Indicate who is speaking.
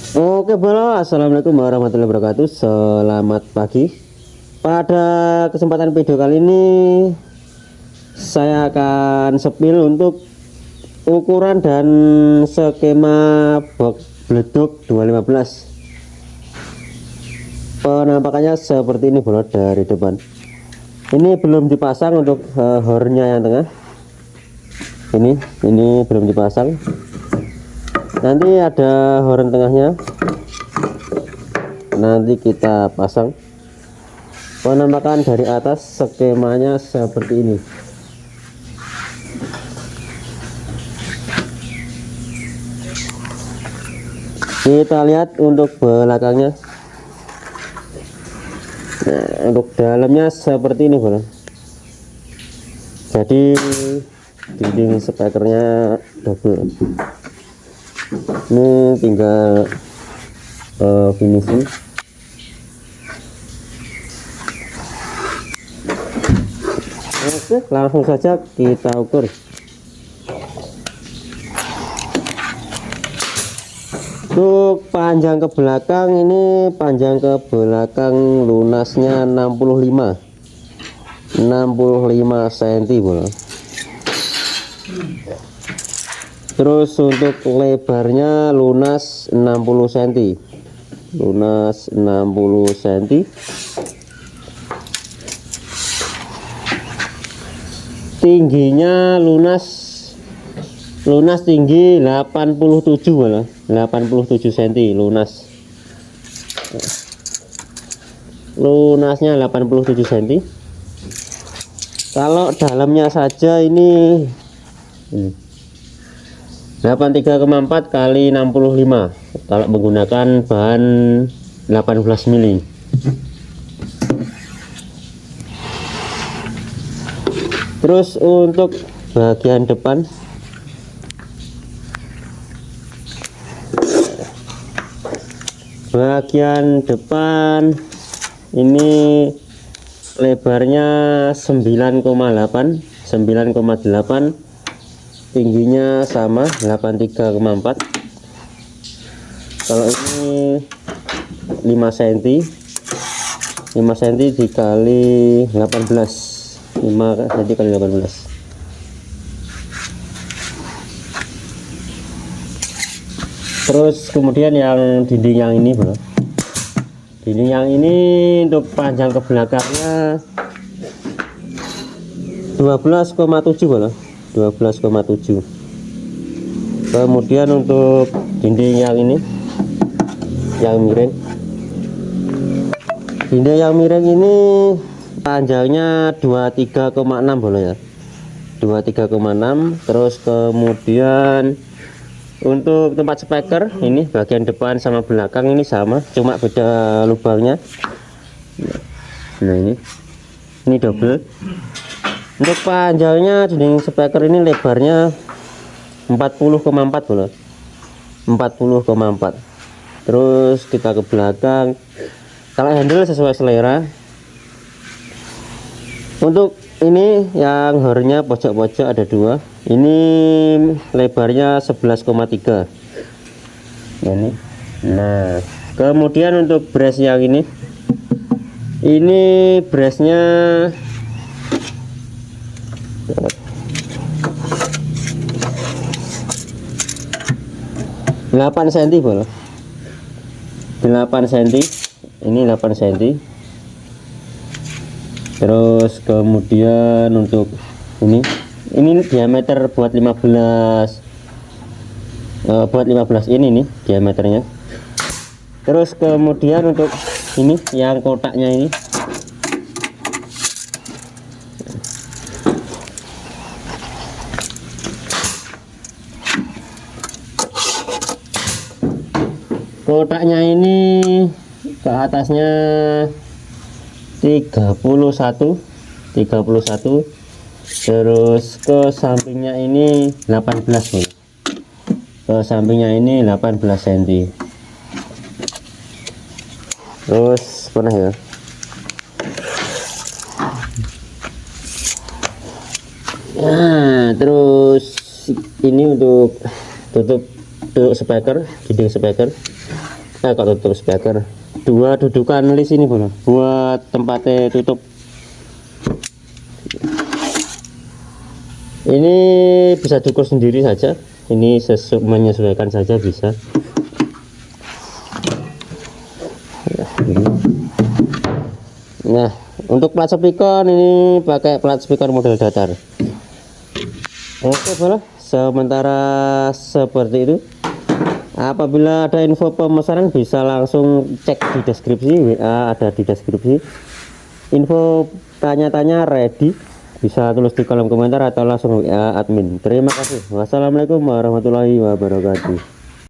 Speaker 1: Oke bro, assalamualaikum warahmatullahi wabarakatuh. Selamat pagi. Pada kesempatan video kali ini saya akan sepil untuk ukuran dan skema box bleduk 215. Penampakannya seperti ini bro dari depan. Ini belum dipasang untuk hornya yang tengah. Ini belum dipasang. Nanti ada horn tengahnya, nanti kita pasang. Penampakan dari atas skemanya seperti ini. Kita lihat untuk belakangnya. Nah, untuk dalamnya seperti ini bro. Jadi dinding spekernya double. Ini tinggal finishing. Oke, langsung saja kita ukur. Untuk panjang ke belakang, ini panjang ke belakang lunasnya 65 cm bro. Terus untuk lebarnya lunas 60 cm. Lunas 60 cm. Tingginya lunas tinggi 87 malah. 87 cm lunas. Lunasnya 87 cm. Kalau dalamnya saja ini 83,4 kali 65 kalau menggunakan bahan 18 mili. Terus untuk bagian depan ini lebarnya 9,8, tingginya sama 83,4. Kalau ini 5 cm dikali 18, 5 cm kali 18. Terus kemudian yang dinding yang ini bro, dinding yang ini untuk panjang ke belakangnya 12,7 bro, 12,7. Kemudian untuk dinding yang ini yang miring, dinding yang miring ini panjangnya 23,6 boleh ya, 23,6. Terus kemudian untuk tempat speaker ini bagian depan sama belakang ini sama, cuma beda lubangnya. Nah ini double. Untuk panjangnya dinding speaker ini lebarnya 40,4 bola, 40,4. Terus kita ke belakang. Kalau handle sesuai selera. Untuk ini yang hornya pojok-pojok ada 2. Ini lebarnya 11,3. Ini. Nah, kemudian untuk brace yang ini brace-nya 8 cm bro. 8 cm. Ini 8 cm. Terus kemudian untuk ini diameter buat 15 ini nih diameternya. Terus kemudian untuk ini yang kotaknya ini ke atasnya 31. Terus ke sampingnya ini 18 bro. Ke sampingnya ini 18 cm. Terus pernah ya. Nah, terus ini untuk tutup speaker, dinding speaker. Kok tutup speaker, dua dudukan di sini bro, buat tempatnya tutup. Ini bisa diukur sendiri saja, ini menyesuaikan saja bisa. Nah, untuk plat speaker ini pakai plat speaker model datar. Oke bro, sementara seperti itu. Apabila ada info pemesanan bisa langsung cek di deskripsi, WA ada di deskripsi. Info tanya-tanya ready, bisa tulis di kolom komentar atau langsung WA admin. Terima kasih. Wassalamualaikum warahmatullahi wabarakatuh.